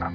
The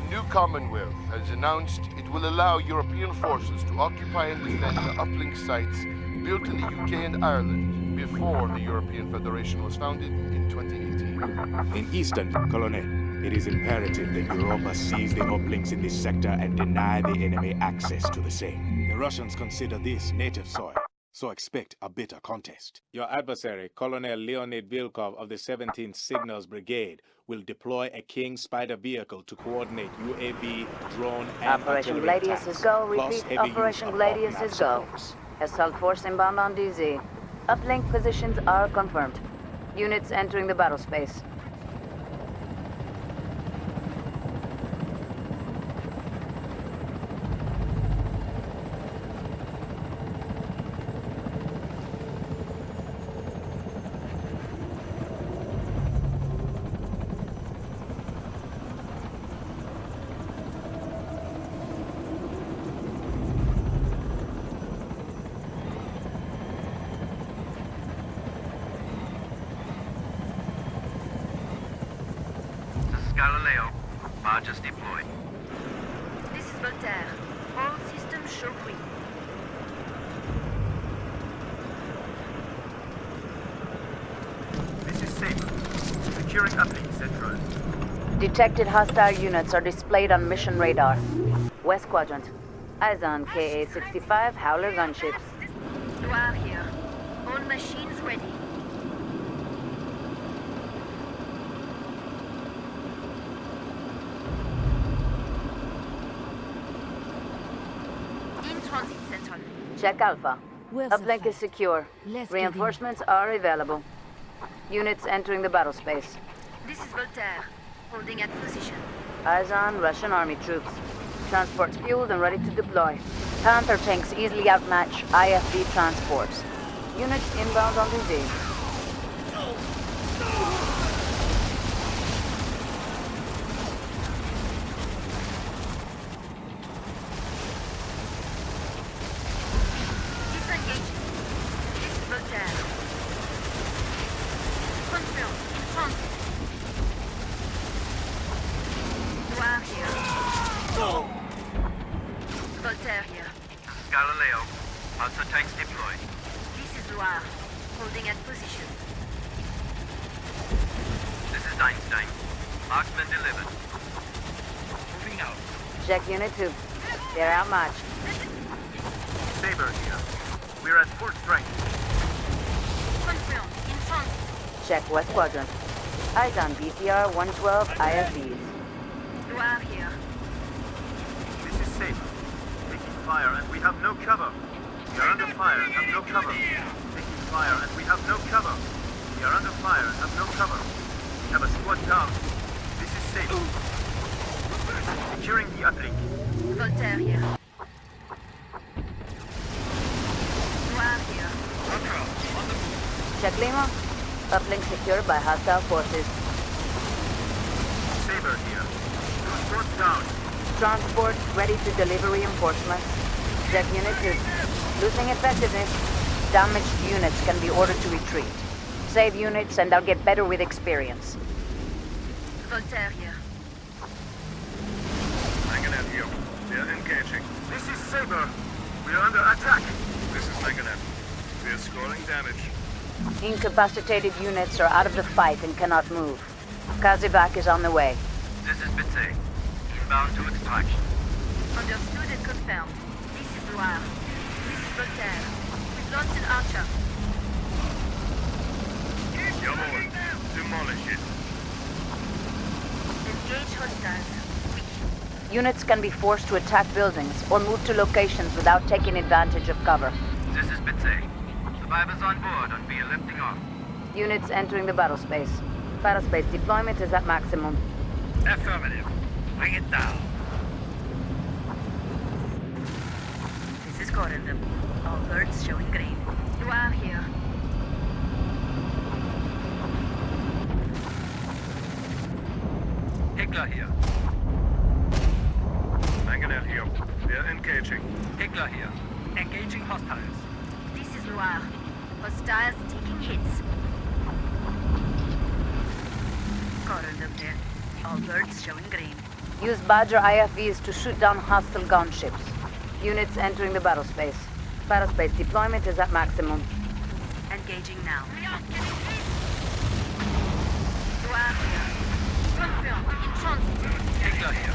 new Commonwealth has announced it will allow European forces to occupy and defend the uplink sites built in the UK and Ireland before the European Federation was founded in 2018. In Eastern, Colonel, it is imperative that Europa seize the uplinks in this sector and deny the enemy access to the same. The Russians consider this native soil, so expect a bitter contest. Your adversary, Colonel Leonid Vilkov of the 17th Signals Brigade, will deploy a King Spider vehicle to coordinate UAV, drone, and Operation artillery Gladius attacks, is go. plus Repeat, heavy Operation use of Gladius off-map is go. supports. Assault force inbound on DZ. Uplink positions are confirmed. Units entering the battle space. Galileo. Barges deployed. This is Voltaire. All systems show green. This is Saber. Securing uplink central. Detected hostile units are displayed on mission radar. West Quadrant. Eyes on KA-65 Howler gunships. Noir here. All machines ready. In transit central. Check Alpha. Where's the Uplink is fight? secure. Let's get Reinforcements are available. Units entering the battle space. This is Voltaire. Holding at position. Eyes on Russian army troops. Transports fueled and ready to deploy. Panther tanks easily outmatch IFV transports. Units inbound on DZ. Disengaging. This is Voltaire. Confirmed. In transit. Noir here. Voltaire here. This is Galileo. Also tanks deployed. This is Noir. Holding at position. This is Einstein. Marksman delivered. Moving out. Check Unit 2. They're outmatched. Saber here. We're at full strength. Confirmed. In transit. Check West Quadrant. Eyes on BTR 112 IFVs. Noir here. This is Saber. Taking fire and we have no cover. We are under fire and have no cover. Taking fire and we have no cover. We are under fire and have no cover. We have a squad down. This is Saber. Securing the uplink. Voltaire here. Noir here. Check Lima. Uplink secured by hostile forces. Saber here. Transport down. Transport ready to deliver reinforcements. Check Unit 2. Losing effectiveness. Damaged units can be ordered to retreat. Save units and they'll get better with experience. Voltaire here. Manganev here. We are engaging. This is Saber. We are under attack. This is Manganev. We are scoring damage. Incapacitated units are out of the fight and cannot move. Kazivac is on the way. This is Bitse. Inbound to extraction. Understood and confirmed. This is Noir. This is Voltaire. We've lost an archer. Jawohl. Demolish it. Engage hostiles. Weak. Units can be forced to attack buildings or move to locations without taking advantage of cover. This is Bitse. Survivors on board and we are lifting off. Units entering the battle space. Battle space deployment is at maximum. Affirmative. Bring it down. This is Corridor. All birds showing green. Noir here. Hickler here. engaging. Hickler here. Engaging hostiles. This is Loire. Hostiles taking hits. Cornered them here. All birds showing green. Use Badger IFVs to shoot down hostile gunships. Units entering the battlespace. Battlespace deployment is at maximum. Engaging now. Loire here. Confirmed. In transit. Hickler here.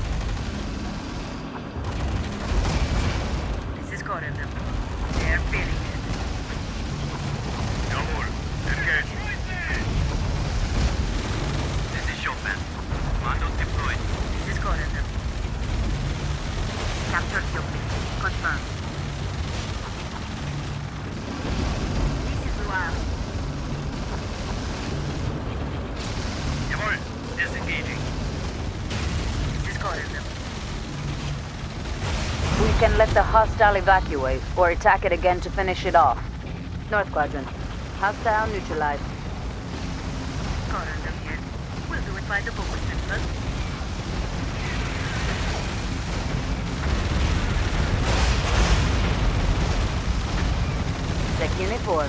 This is Cornered. They're feeling it. Jawohl. Engage. This is Chopin. Commandos deployed. This is Cornered. Captured the objective. Confirmed. This is Loire. Jawohl. Disengaging. This is Cornered. We can let the hostile evacuate, or attack it again to finish it off. North Quadrant. Hostile neutralized. Cornered here. We'll do it by the book, simple. Check Unit 4.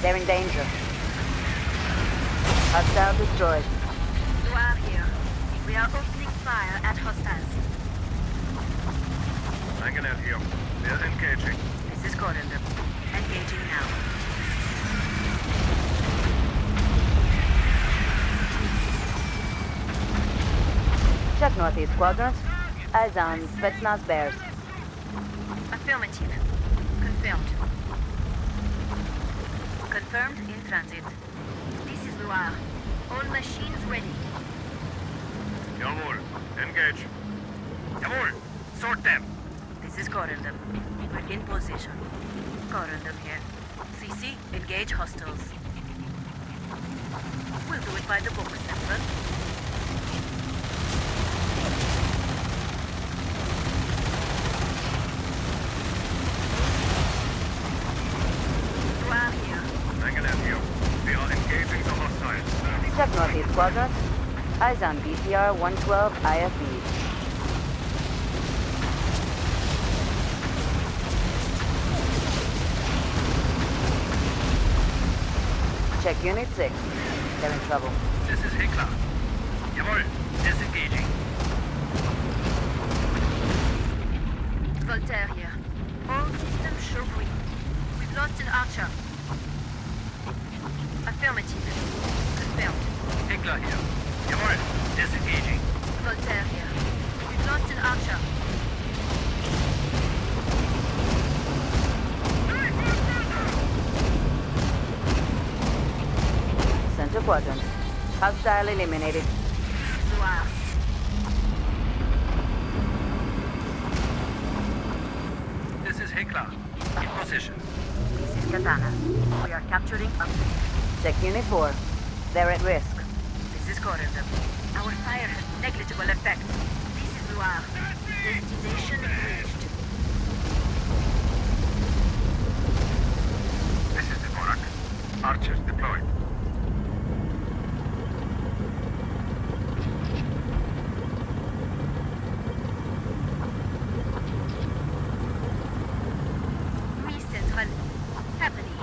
They're in danger. Hostile destroyed. Loire here. We are opening fire at hostiles. Angenehm here. We're engaging. This is Cornered. Engaging now. Check Northeast Quadrant. Eyes on Spetsnaz Bears. Affirmative. Confirmed. Confirmed in transit. This is Loire. All machines ready. Jawohl. Engage. Jawohl. Sort them. This is Cornered. We're in position. Cornered here. CC, engage hostiles. We'll do it by the book, simple. Loire here. Angenehm here. We are engaging the hostiles. Check Northeast Quadrant. Eyes on BTR 112 IFV. Check Unit 6. They're in trouble. This is Hickler. Jawohl. Disengaging. Voltaire here. All systems show green. We've lost an archer. Affirmative. Confirmed. Hickler here. Jawohl. Disengaging. Voltaire here. We've lost an archer. Center Quadrant. Hostile eliminated. Loire. This is Hickler. In position. This is Katana. We are capturing up. Check Unit 4. They're at risk. This is Cornered. Our fire has negligible effect. This is Loire. Destination reached. This is the Borak. Archers deployed. Oui, Central. Happening.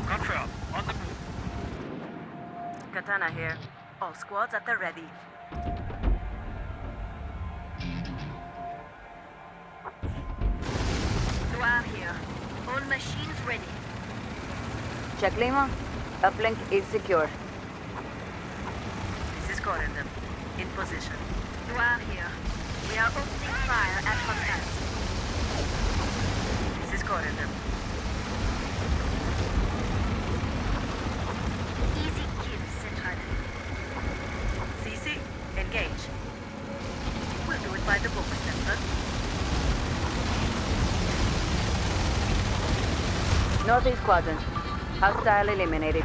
Confirm. On the move. Katana here. All squads at the ready. Loire here. All machines ready. Check Lima. Uplink is secure. This is Cornered. In position. Loire here. We are opening fire at hostiles. This is Cornered. Easy kill, Central. CC, engage. We'll do it by the book, Central. Northeast Quadrant. Hostile eliminated.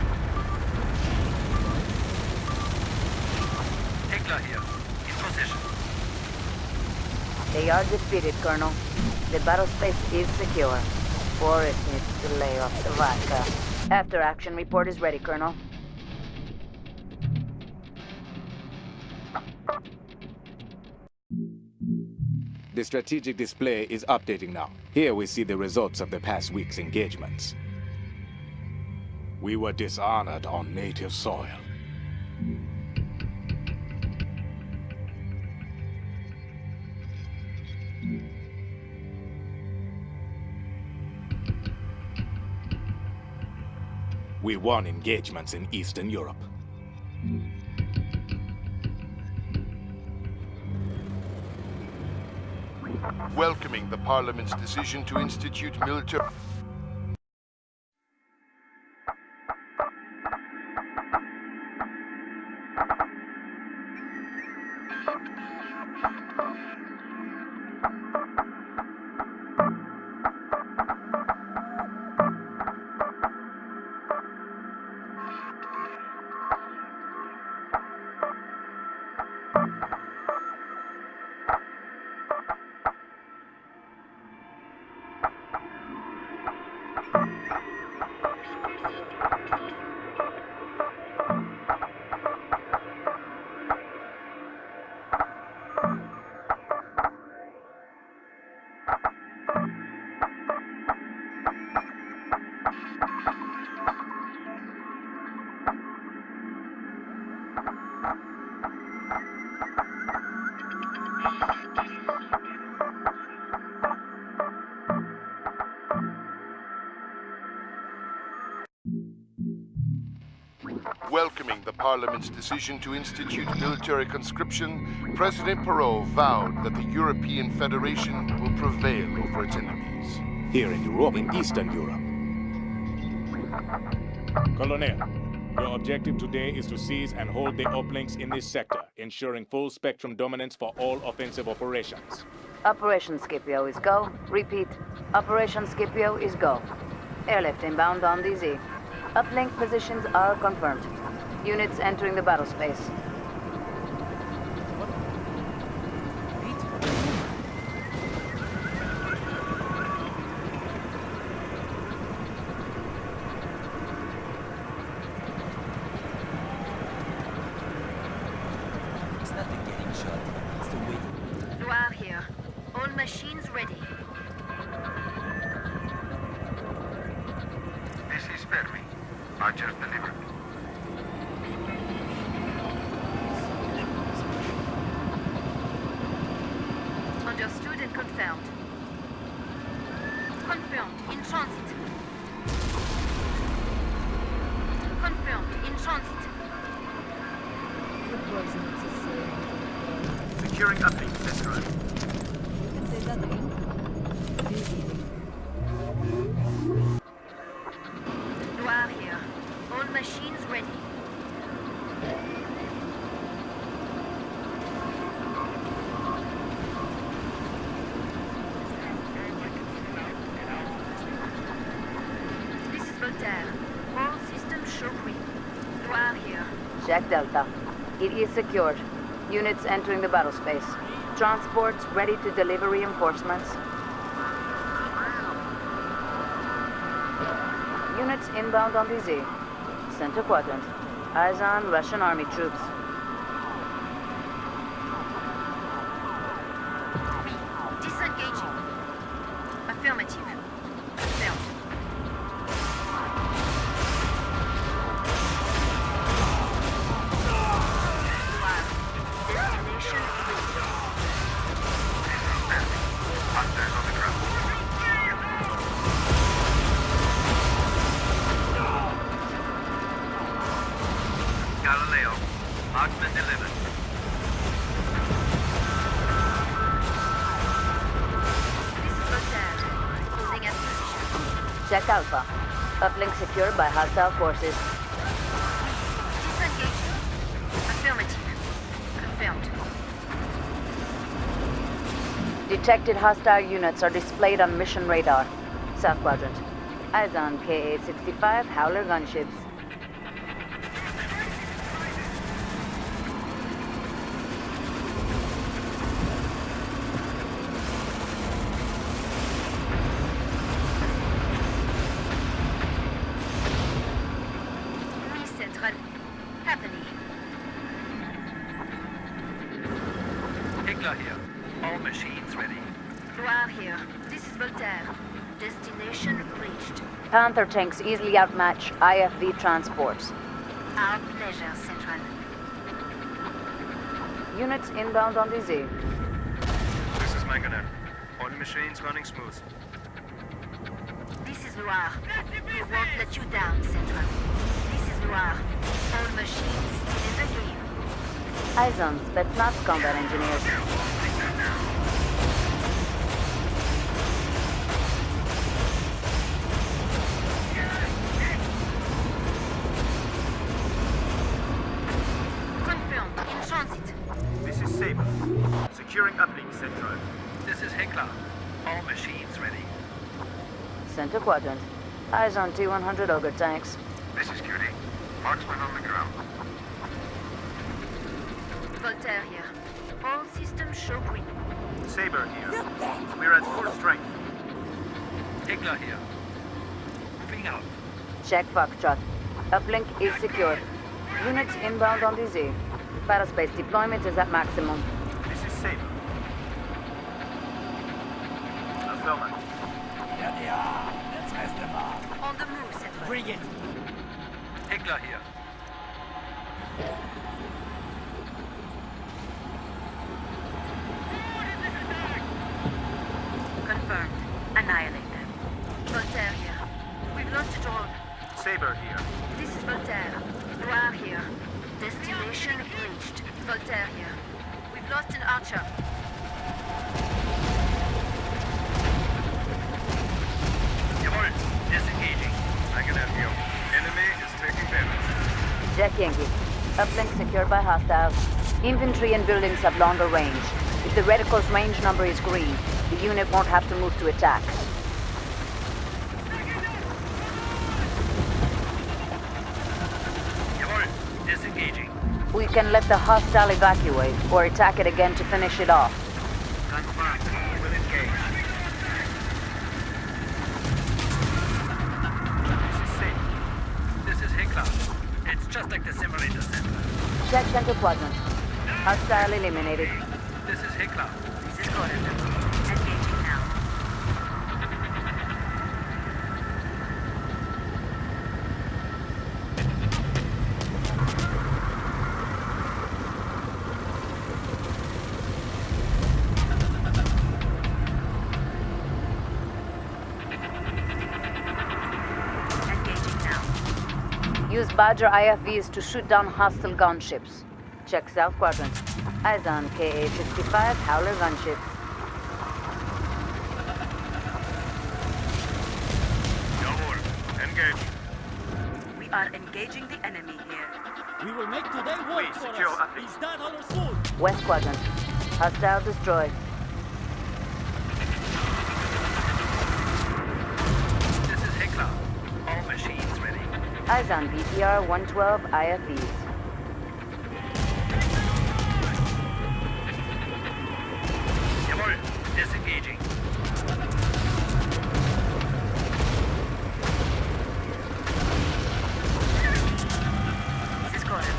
Hickler here. In position. They are defeated, Colonel. The battlespace is secure. Forrest needs to lay off the vodka. After action report is ready, Colonel. The strategic display is updating now. Here we see the results of the past week's engagements. We were dishonored on native soil. We won engagements in Eastern Europe. Welcoming the Parliament's decision to institute military... Welcoming the Parliament's decision to institute military conscription, President Perot vowed that the European Federation will prevail over its enemies. Here in Europe, in Eastern Europe. Colonel, your objective today is to seize and hold the uplinks in this sector, ensuring full spectrum dominance for all offensive operations. Operation Scipio is go. Repeat. Operation Scipio is go. Airlift inbound on DZ. Uplink positions are confirmed. Units entering the battle space. It's not the getting shot, it's the waiting. Noir here. All machines ready. This is Fermi. Archers delivered. Understood and confirmed. Confirmed. In transit. Confirmed. In transit. It was necessary. Securing uplink central. You can say that again. Busy. Noir here. All machines ready. This is Voltaire. All systems show green. Noir here. Check Delta. It is secured. Units entering the battle space. Transports ready to deliver reinforcements. Units inbound on DZ. Center quadrant. Eyes on Russian army troops. Disengaging. Affirmative. Confirmed. Noir. Destination reached. Hunters on the ground. Galileo. Marksman delivered. This is Voltaire. Closing at position. Check Alpha. Uplink secured by hostile forces. Disengaging. Affirmative. Confirmed. Detected hostile units are displayed on mission radar. South quadrant. Eyes on KA-65 Howler gunships. Oui, Central. Happening. Hickler here. All machines ready. Destination reached. Panther tanks easily outmatch IFV transports. Our pleasure, Central. Units inbound on the Z. This is Manganer. All machines running smooth. This is Noir. We won't let you down, Central. This is Noir. All machines in the green. Eyes on Spetsnaz combat engineers. Confirmed. In transit. This is Saber. Securing uplink, Central. This is Heckler. All machines ready. Center quadrant. Eyes on T-100 Ogre tanks. This is QD. Marksman on the ground. Voltaire here. All systems show green. Saber here. We're at full strength. Heckler here. Moving out. Check Foxtrot. Uplink is secured. Units inbound on the Z. Paraspace deployment is at maximum. This is Saber. Affirmative. There they are. Let's mess them up. On the move, Central. Bring it. Heckler here. Confirmed. Annihilate them. Voltaire here. We've lost a drone. Saber here. This is Voltaire. Noir here. Destination reached. Voltaire here. We've lost an archer. Jawohl. Disengaging. Manganer here. Enemy is taking damage. Jack Yankee. Uplink secured by hostiles. Infantry and buildings have longer range. If the reticle's range number is green, the unit won't have to move to attack. Jawohl. Disengaging. We can let the hostile evacuate, or attack it again to finish it off. Confirmed. We will engage. This is Saber. This is Heckler. It's just like the simulator center. Check center quadrant. Hostile eliminated. This is Heckler. This is Gordon. Engaging now. Engaging now. Use Badger IFVs to shoot down hostile gunships. Check south quadrant. Eyes on KA-65 Howler gunship. Jawohl. Engage. We are engaging the enemy here. We will make today work Please for secure us. uplink. Is that understood? West quadrant. Hostile destroyed. This is Heckler. All machines ready. Eyes on BTR-112 IFVs. Jawohl. Disengaging. This is Gordon.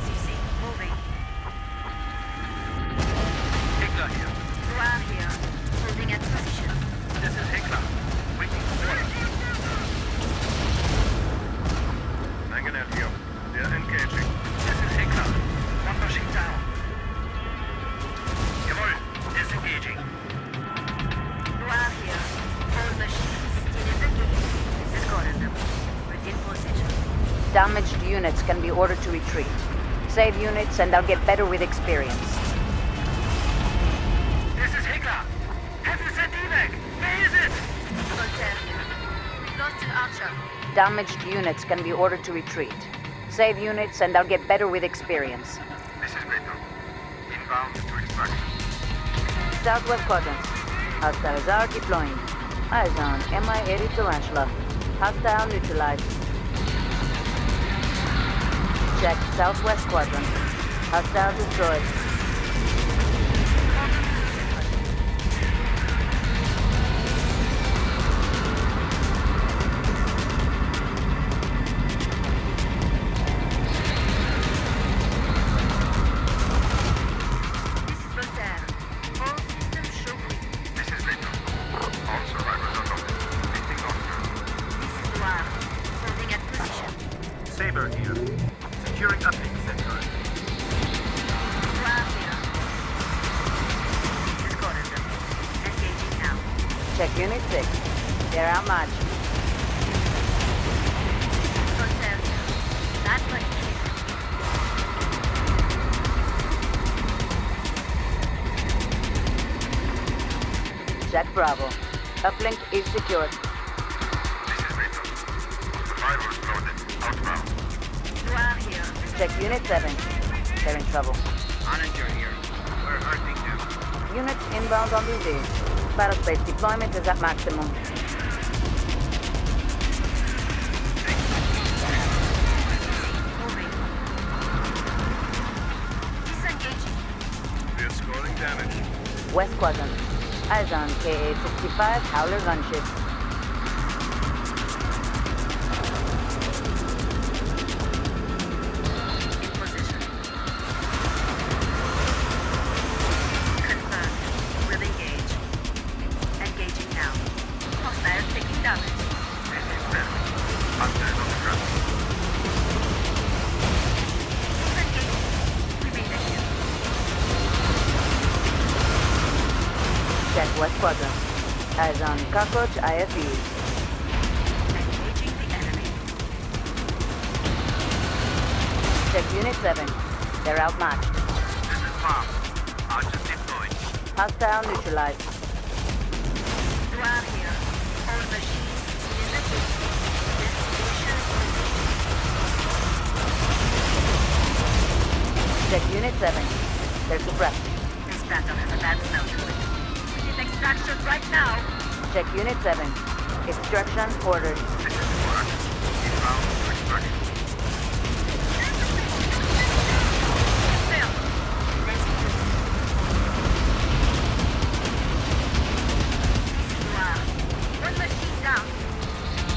CC, moving. Heckler here. Noir here. Holding at position. This is Heckler. Waiting for order. Manganer here. They're engaging. This is Heckler. One machine down. Jawohl. Disengaging. Noir here. All machines still in the game. This is Gordon. We're in position. Damaged units can be ordered to retreat. Save units and they'll get better with experience. This is Heckler. Have you sent evac? Where is it? Voltaire here. We've lost an archer. Damaged units can be ordered to retreat. Save units and they'll get better with experience. This is Beto. Inbound to extraction. Southwest quadrant. Hostiles are deploying. Eyes on Mi-80 Tarantula. Hostile neutralized. Check southwest quadrant. Hostile destroyed. This is Voltaire. All systems show green. This is Beto. All survivors are lost. Lifting Saber here. Securing uplink, Central. Ground here. This is Gordon. Engaging now. Check Unit 6. They're outmatched. Hotel here. That much clear. Jack Bravo. Uplink is secured. This is Rachel. Survivors loaded. Outbound. Ground here. Check Unit 7. They're in trouble. Onager here. We're hurting them. Units inbound on DZ. Battlespace deployment is at maximum. Moving. Disengaging. We're scoring damage. West Quadrant. Eyes on KA-65 Howler gunship. In position. Confirmed. Will engage. Engaging now. Hostiles taking damage. This is them. Hunters on the ground. Disengaging. Remain active. Check West Quadrant. Eyes on Cockroach IFEs. Engaging the enemy. Check Unit 7. They're outmatched. This is Farm. Archers deployed. Hostile neutralized. Ground here. All machines in the system. Destination position. Check Unit 7. They're suppressed. This battle has a bad smell to it. We need extraction right now. Check Unit 7. Extraction ordered. This is Warren. Inbound to extraction. Fail. Let's do this. This is Noir. One machine down.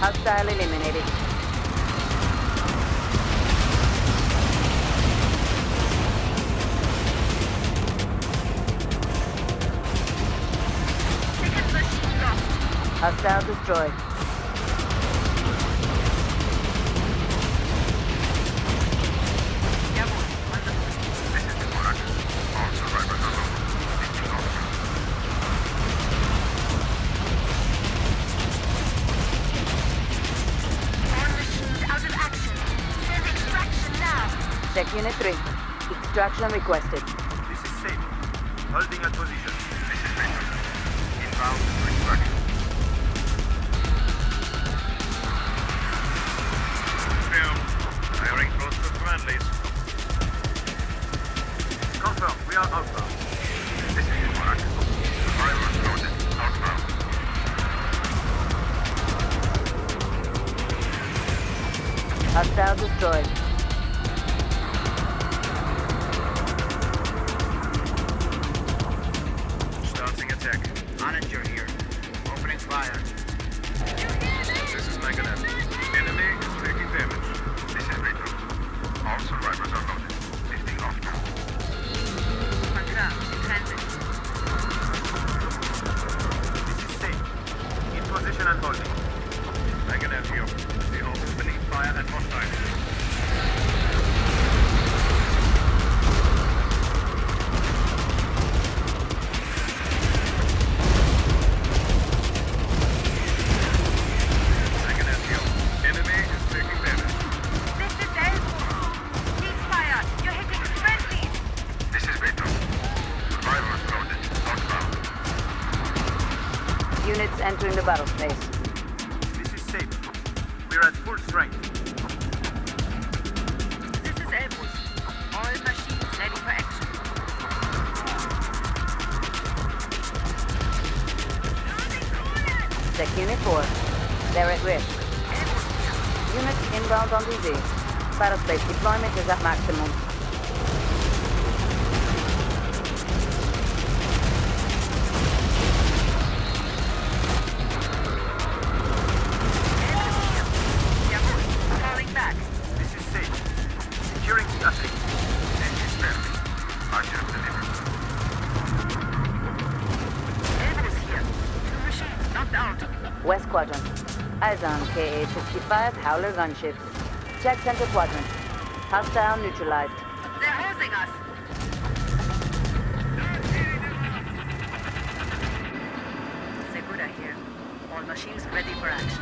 Hostile eliminated. Second machine lost. Hostile destroyed. Devil, on the move. This is Warren. All survivors are loaded. Lifting off. All machines out of action. Send extraction now. Check Unit 3. Extraction requested. This is safe. Holding at position. This is Rachel. Inbound to extraction. Film. Firing close to friendlies. Confirm. We are outbound. This is Warren. Survivors loaded. Outbound. Hostile destroyed. Starting attack. Onager here. Opening fire. This is Megadeth. Enemy is taking damage. This is Rachel. All survivors are loaded. Lifting off. Confirm. Transit. This is safe. In position and holding. Megadeth here. The opening fire at hostile. Megadeth here. Enemy is taking damage. This is Endwar. Ceasefire. You're hitting friendlies. This is Rachel. Survivors loaded. Outbound. Units entering the battle space. This is safe. We're at full strength. This is Airbus. All machines ready for action. Check Unit 4. They're at risk. Airbus here. Units inbound on DZ. Battlespace deployment is at maximum. Airbus here. Jawohl. Falling back. This is safe. Securing the uplink. This is Berkeley. Archer delivered. Airbus here. Two machines knocked out. West Quadrant. Eyes on KA-65 Howler gunships. Check center quadrant. Hostile neutralized. They're hosing us. Segura here. All machines ready for action.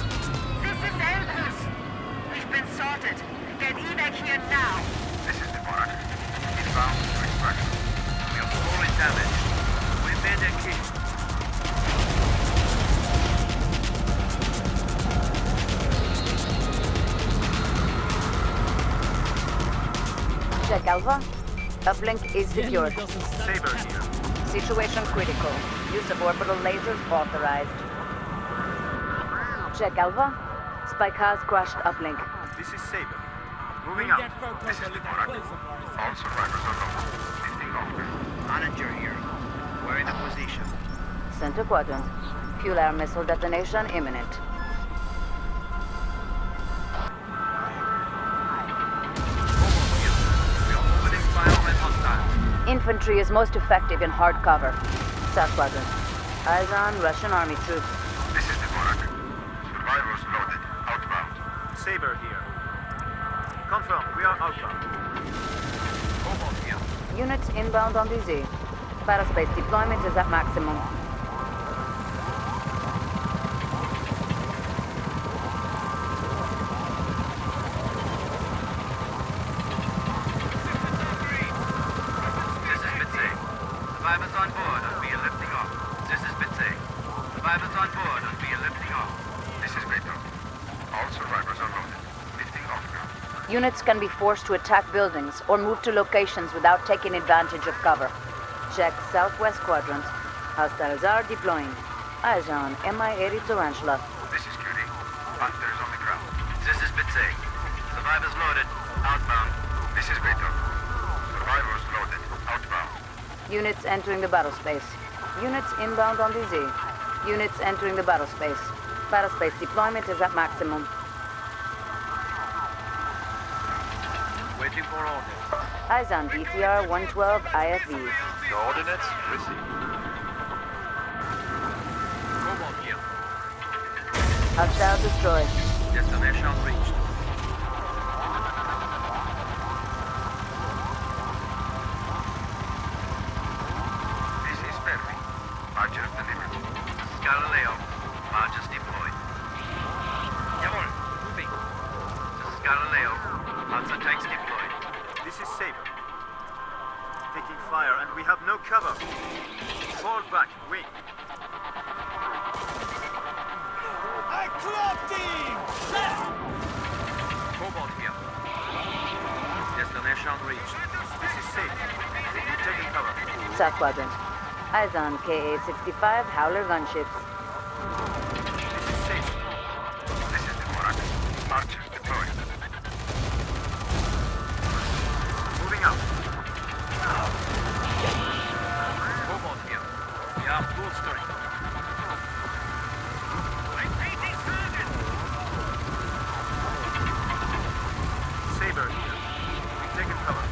This is Elbrus. We've been sorted. Get evac here now. This is Endwar. Inbound to extraction. We are scoring damage. We made a kill. Check Alpha. Uplink is The enemy secured. doesn't stand Saber here. Situation critical. Use of orbital lasers authorized. Check Alpha. Spike has crushed uplink. This is Saber. Moving Bring out. that focus This a is little Endwar. closer for us. All survivors are lost. Lifting off. Manager here. We're in a position. Center quadrant. Fuel air missile detonation imminent. We are opening fire on hostiles. Infantry is most effective in hard cover. South quadrant. Eyes on Russian army troops. This is Endwar. Survivors loaded. Outbound. Saber here. Confirm. We are outbound. Cobalt here. Units inbound on DZ. Battlespace deployment is at maximum. This is Bitsy. Survivors on board and we are lifting off. This is Bitsy. Survivors on board and we are lifting off. This is Beto. All survivors are loaded. Lifting off now. Units can be forced to attack buildings or move to locations without taking advantage of cover. Check southwest quadrant. Hostiles are deploying. Eyes on Mi-80 Tarantula. This is QD. Hunters on the ground. This is Bitsy. Survivors loaded. Outbound. This is Beto. Survivors loaded. Outbound. Units entering the battle space. Units inbound on DZ. Units entering the battle space. Battle space deployment is at maximum. Waiting for orders. Eyes on DTR 112 IFVs. Coordinates received. Cobalt here. Hostile destroyed. Destination reached. This is Perry. Archer delivered. Galileo. Archers deployed. Jawohl. Moving. This is Galileo. Panzer tanks deployed. This is Saber. Taking fire and we have no cover. Fall back. Wing. I clocked him! Left! Cobalt here. Destination reached. This is safe. We're taking cover. South quadrant. Eyes on KA-65 Howler gunships. This is safe. This is the Morak. Archers deployed. Moving out. Cobalt here. We are bolstering. Saber here. We've taken cover.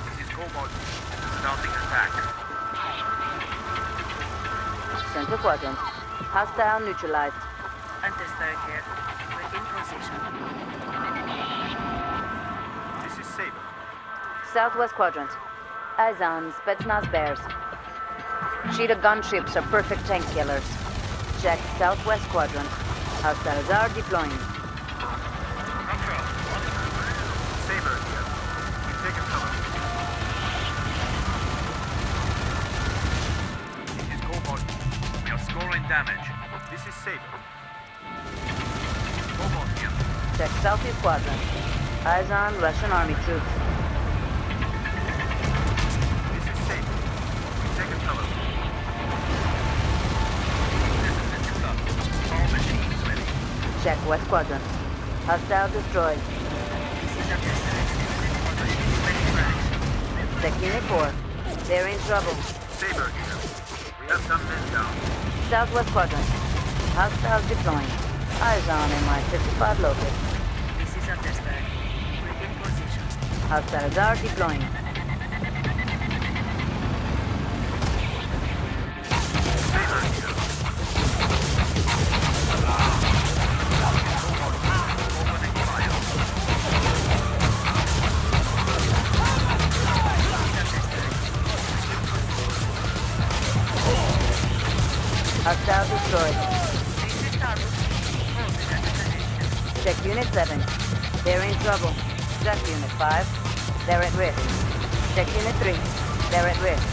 This is Cobalt. Starting attack. Center quadrant. Hostile neutralized. Understood here. We're in position. This is Saber. Southwest quadrant. Eyes on Spetsnaz bears. Cheetah gunships are perfect tank killers. Check southwest quadrant. Hostiles are deploying. Saber here. We've taken cover. This is Cobalt. We are scoring damage. This is Saber. Cobalt here. Check southeast quadrant. Eyes on Russian army troops. This is Saber. We've taken cover. This is Mr. Club. All machines ready. Check west quadrant. Hostile destroyed. This is understood. All machines ready for action. Check unit 4. They're in trouble. Saber here. We have some men down. Southwest quadrant. Hostiles deploying. Eyes on Mi-55 locust. This is understood. We're in position. Hostiles are deploying. Saber here. Hostile destroyed. Check Unit 7. They're in trouble. Check Unit 5. They're at risk. Check Unit 3. They're at risk.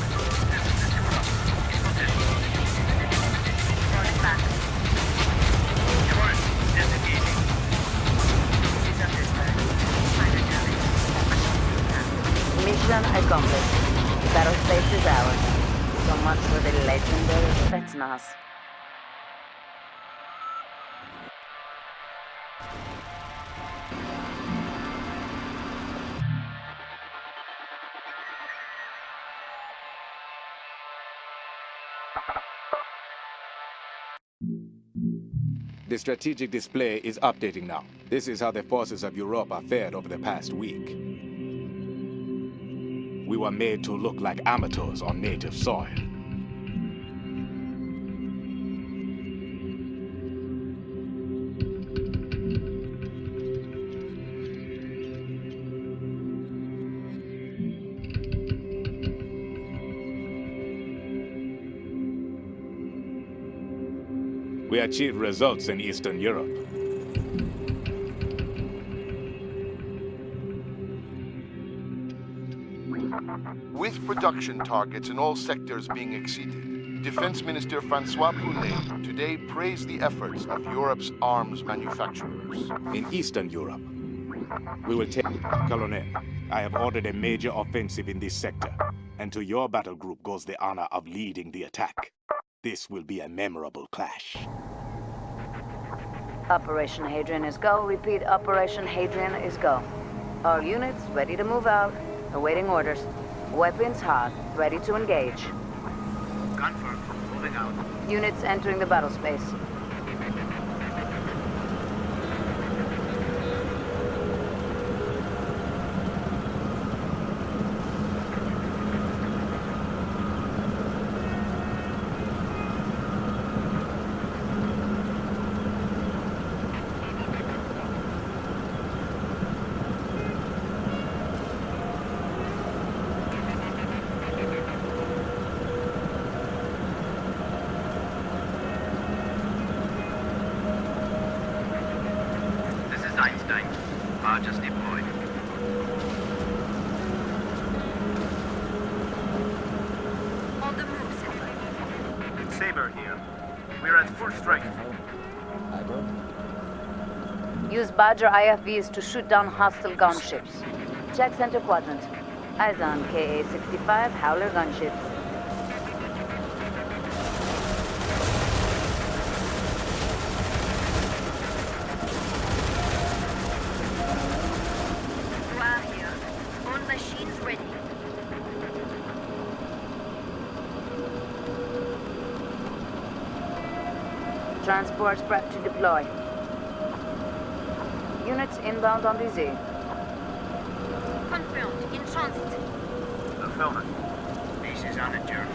Mission accomplished. Battle space is ours. So much for the legendary Spetsnaz. The strategic display is updating now. This is how the forces of Europa fared over the past week. We were made to look like amateurs on native soil. We achieved results in Eastern Europe. With production targets in all sectors being exceeded, Defense Minister Francois Pounet today praised the efforts of Europe's arms manufacturers. In Eastern Europe, we will take... Colonel, I have ordered a major offensive in this sector, and to your battle group goes the honor of leading the attack. This will be a memorable clash. Operation Hadrian is go. Repeat, Operation Hadrian is go. All units ready to move out. Awaiting orders. Weapons hot. Ready to engage. Confirmed. Moving out. Units entering the battle space. Just deployed. On the move, Central. Saber here. We're at full strength. Use Badger IFVs to shoot down hostile gunships. Check center quadrant. Eyes on KA-65 Howler gunships. Transports prepped to deploy. Units inbound on the Z. Confirmed. In transit. Affirmative. This is on a journey.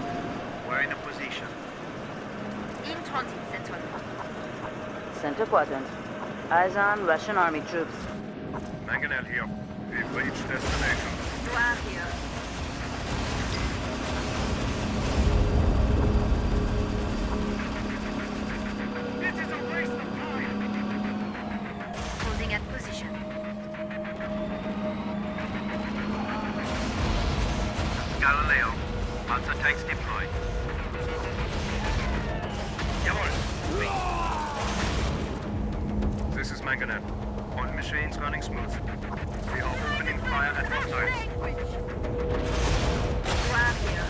We're in a position. In transit, Central. Center quadrant. Eyes on Russian army troops. Mangonel here. We've reached destination. You are here. Holding at position. Galileo. Panzer tanks deployed. Jawohl. This is Mangonel. All machines running smooth. We are opening fire at hostiles. You are here.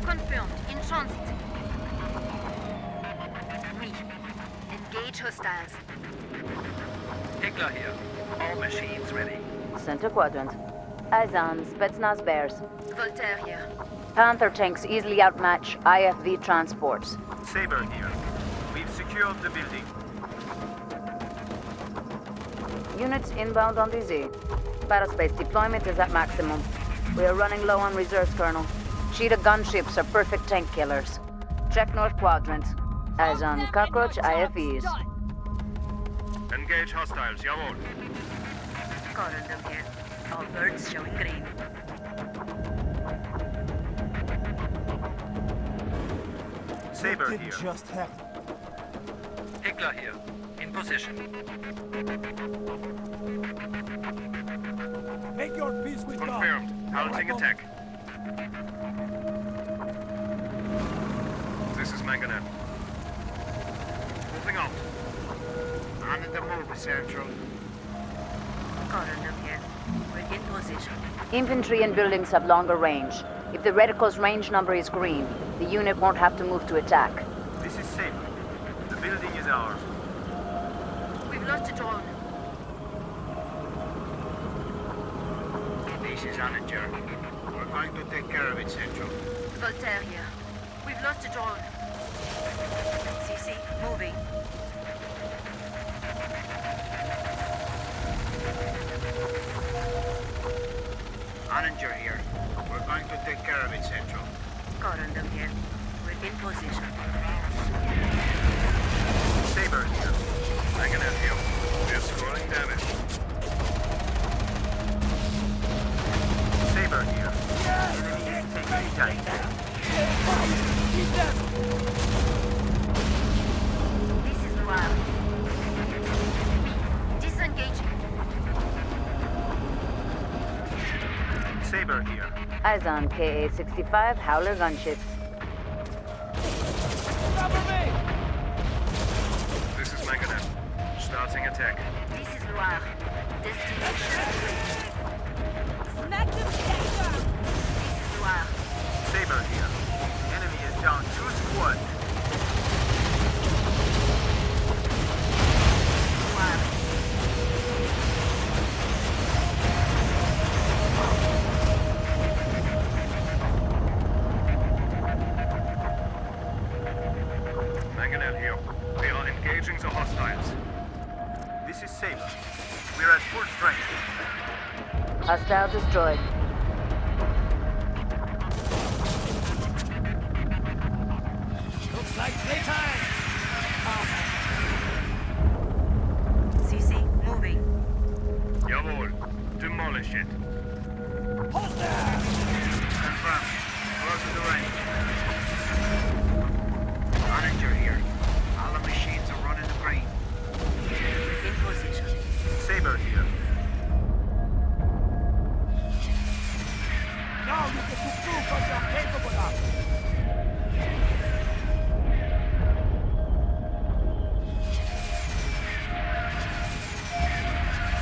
Confirmed. In transit. Oui. Engage hostiles. Hickler here. All machines ready. Center quadrant. Eyes on Spetsnaz Bears. Voltaire here. Panther tanks easily outmatch IFV transports. Saber here. We've secured the building. Units inbound on the Z. Battlespace deployment is at maximum. We are running low on reserves, Colonel. Cheetah gunships are perfect tank killers. Check North Quadrant. Eyes on cockroach IFVs. Engage hostiles, jawohl. Cornered them here. All birds showing green. Saber Didn't here. just happen. Hickler here. In position. Make your peace with God. Confirmed. Mounting attack. This is Mangonel. Moving out. On the move, Central. Cornered them here. We're in position. Infantry and buildings have longer range. If the reticle's range number is green, the unit won't have to move to attack. This is safe. The building is ours. We've lost a drone. This is Onager. We're going to take care of it, Central. Voltaire here. We've lost a drone. CC, moving. Onager here. We're going to take care of it, Central. Cornered them here. We're in position. Saber here. Mangonel here. We're scoring damage. Saber here. Enemy is taking tank. This is Noir. Disengaging. Saber here. Eyes on KA-65 Howler gunships. Cover me! This is Mangonel. Starting attack. This is Noir. Destination. Smack them down! This is Noir. Saber here. Enemy is down 2 squads. Noir. Mangonel here. We are engaging the hostiles. This is Saber. We're at full strength. Hostile destroyed. Looks like playtime! CC, moving. Jawohl. Demolish it. Hold there! Confirm. Close to the range. Onager here. All the machines are running the green. In position. Saber here. Now you get to prove what you're capable of!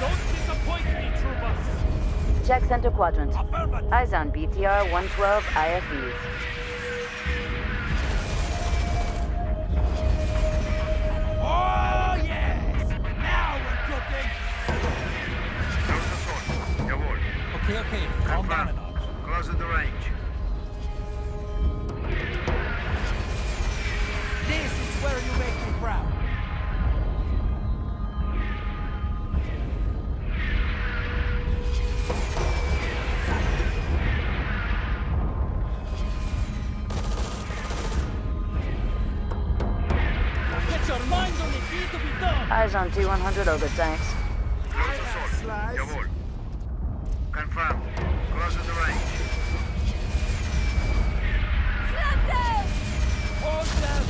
Don't disappoint me, troopers! Check Center Quadrant. Affirmative! Eyes on BTR-112 IFVs. Oh, yes! Now we're cooking! Close the sword. Jawohl. Okay, calm down a notch. Close to the range. This is where you make me proud. Get your mind on the key to be done! Eyes on T-100 Ogre tanks. Close the sword. Slice. Jawohl. Confirmed. Close to the range. Hold them!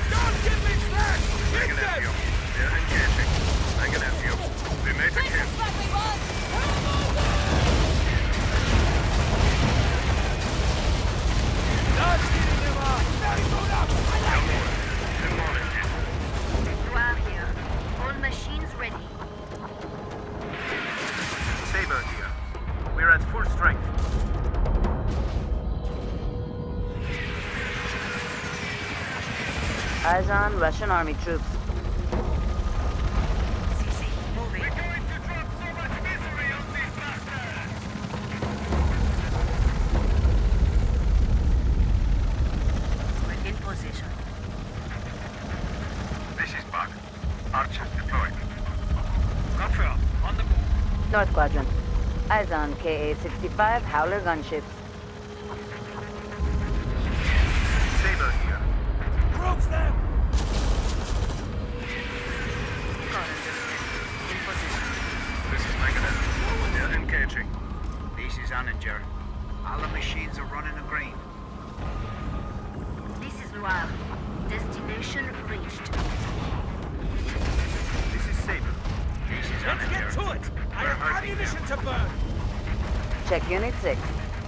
Don't give me slack! Hit Mangonel them! here. They're engaging. Mangonel here. We made a kill. Not getting them up! Very good up! Jawohl. Demolish it. Noir here. All machines ready. Saber here. We're at full strength. Eyes on Russian army troops. CC, moving. Going to drop so much misery on these bastards! We're in position. This is Bug. Archers deployed. Copy North Quadrant. Eyes on KA-65 Howler gunship. Saber here. Broke them! In position. This is Megadeth. They're engaging. This is Anninger. All the machines are running green. This is Noir. Destination reached. This is Saber. This is Let's get Anninger. to it! I We're have hurting ammunition them. to burn! Check Unit 6.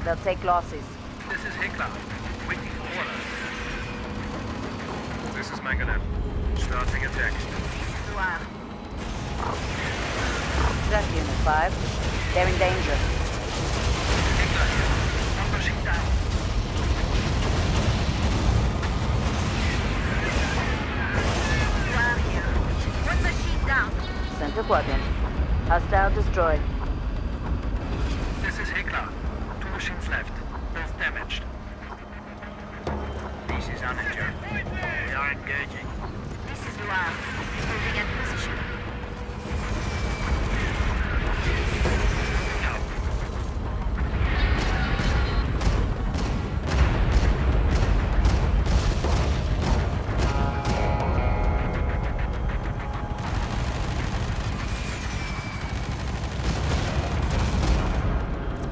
They'll take losses. This is Hickler. Waiting for orders. This is Megadeth. Starting attack. This is Noir. Track Unit 5. They're in danger. Hickler here. One machine down. Noir here. One machine down. Center Quadrant. Hostile destroyed. This is Hickler. 2 machines left. Both damaged. This is Anninger. We are engaging. This is Noir. Moving at position.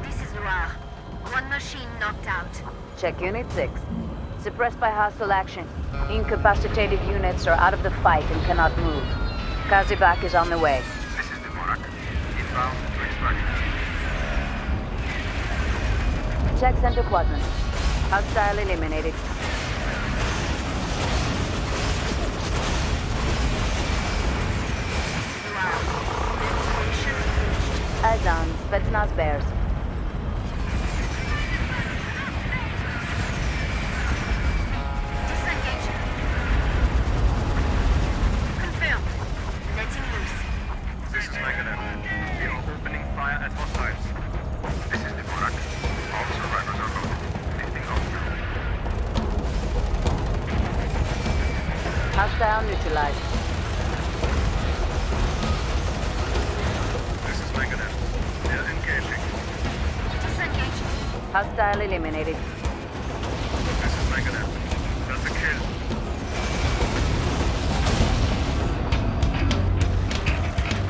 This is Noir. One machine knocked out. Check Unit 6. Suppressed by hostile action. Incapacitated units are out of the fight and cannot move. Kazibak is on the way. This is the Morak. Inbound to extraction. Check Center Quadrant. Hostile eliminated. Noir. Destination reached. Eyes on Spetsnaz Bears. Disengage. Confirmed. Letting loose. This is Megadeth. We are opening fire at hostiles. This is the Morak. All survivors are loaded. Lifting off. Hostile neutralized. This is Megadeth. They're engaging. Disengage. Hostile eliminated. This is Megadeth. That's a kill.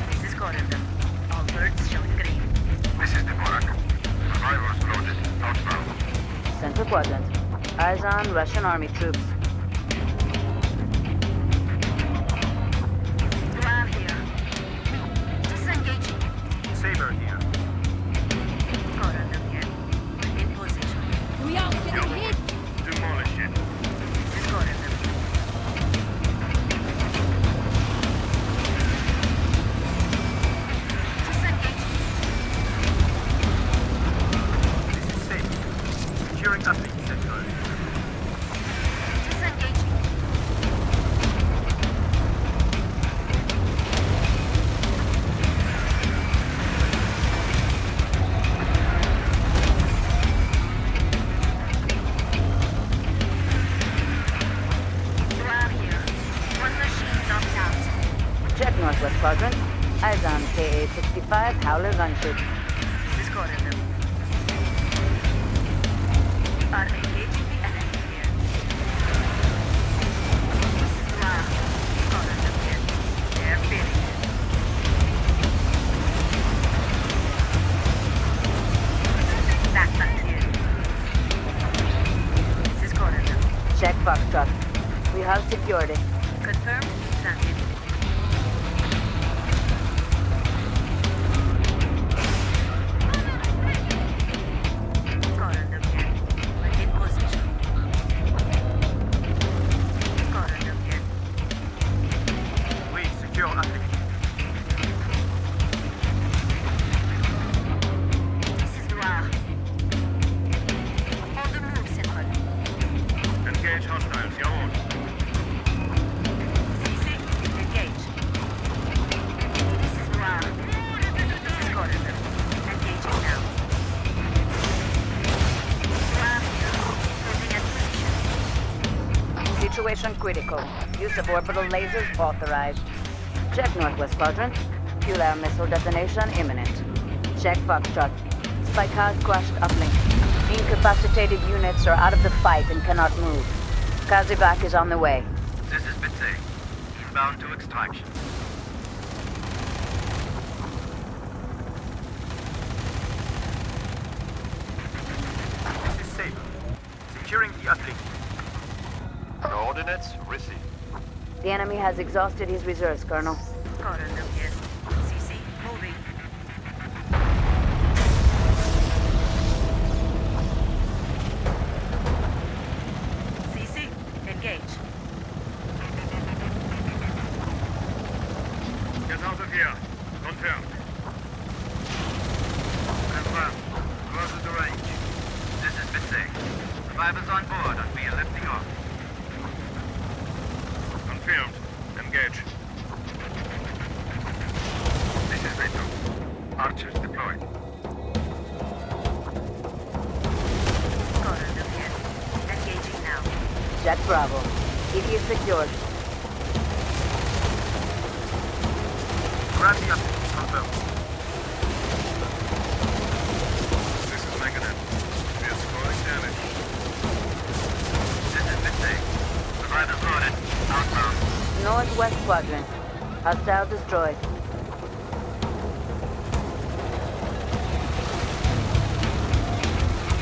This is Corridor. All birds showing green. This is the Morak. Survivors loaded. Outbound. Center Quadrant. Eyes on Russian army troops. Noir here. Disengaging. Saber here. Corridor here. In position. We are getting hit! Demolish it. This is Corridor. Disengage. This is Saber. Securing uplink sector. Disengaging. Noir here. One machine knocked out. Check Northwest Quadrant. Eyes on KA-65 Howler gunship. This is Corridor. Are engaging the enemy here. This is Noir. Corridor here. They are feeling it. Backpack here. This is Corridor. Check Foxtrot. We have secured it. Confirmed. Transit. Corridor here. We're in position. Corridor here. We secure uplink. This is Noir. On the move, Central. Engage hostiles. Jawohl. CC, engage. This is Noir. This is Corridor. Engaging now. Noir here. Moving at position. Situation critical. Use of orbital lasers authorized. Check Northwest Quadrant. Fuel air missile detonation imminent. Check Foxtrot. Spike has crashed uplink. Incapacitated units are out of the fight and cannot move. Kazivac is on the way. This is Bitsy. Inbound to extraction. This is Saber. Securing the uplink. Coordinates received. The enemy has exhausted his reserves, Colonel. Colonel, yes. CC, moving. CC, engage. Get out of here. Confirmed. Confirmed. Close the range. This is Bitsy. Survivors on board and we are lifting off. Confirmed. Engage. This is NATO. Archers deployed. Colonel, yes. Engaging now. Jet Bravo. It is secured. Grab the uplink. Confirmed. This is Megadeth. We are scoring damage. This is Bitsy. Survivors loaded. Outbound. Northwest Quadrant. Hostile destroyed.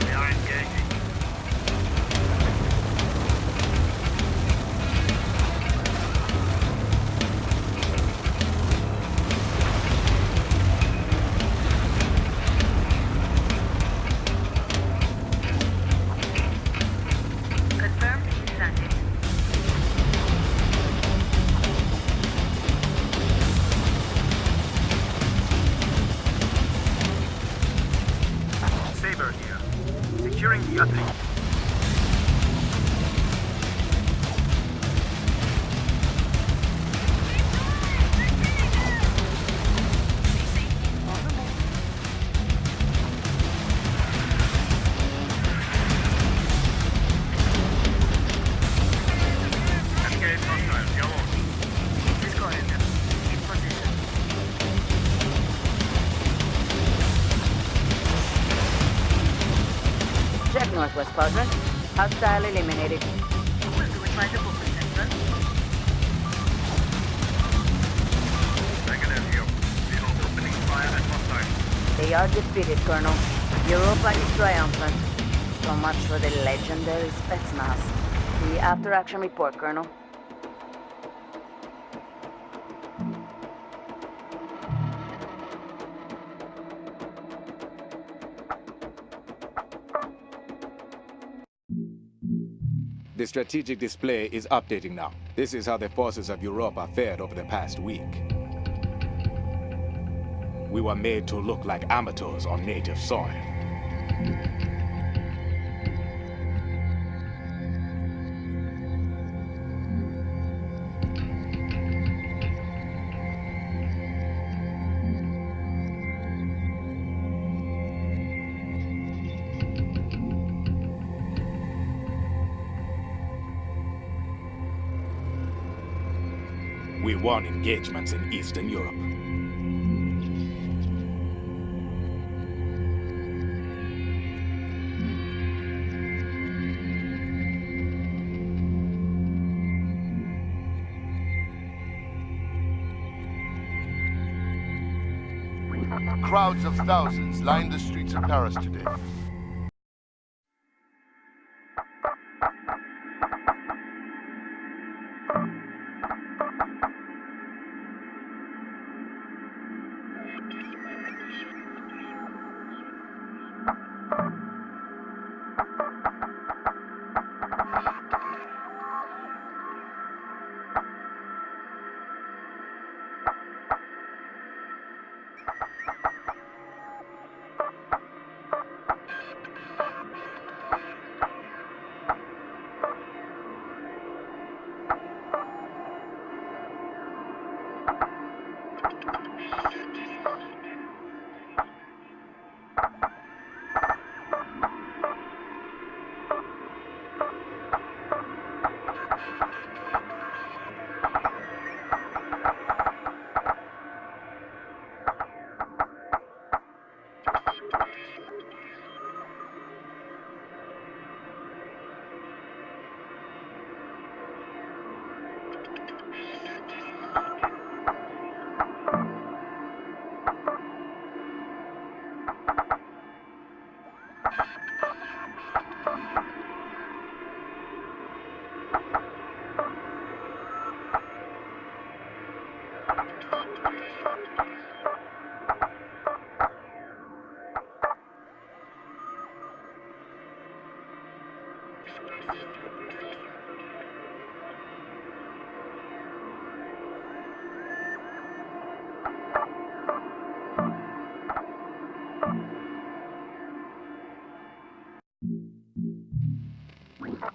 We are engaging. Confirmed in transit. Saber here. Securing the uplink. Engage hostiles. Yellow. This is Colonel. In position. Check Northwest Quadrant. Hostile eliminated. We'll do it by the book, Central. Megadeth here. We are opening fire at hostiles. They are defeated, Colonel. Europa is triumphant. So much for the legendary Spetsnaz. The after-action report, Colonel. The strategic display is updating now. This is how the forces of Europa fared over the past week. We were made to look like amateurs on native soil. We won engagements in Eastern Europe. Crowds of thousands line the streets of Paris today.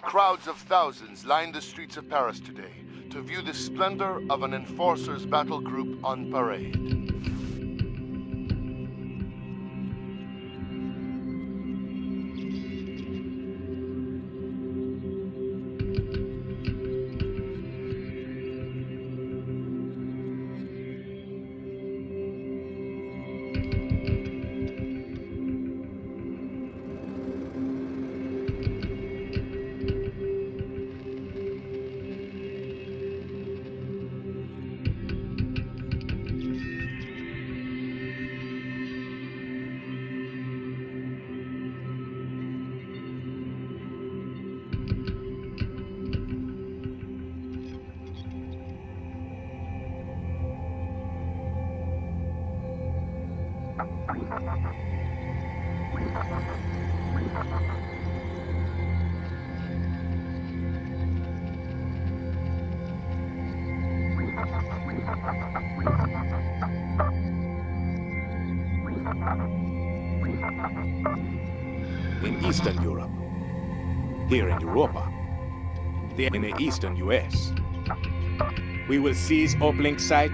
Crowds of thousands line the streets of Paris today to view the splendor of an enforcer's battle group on parade. In Eastern Europe, here in Europa, in the Eastern US, we will seize uplink site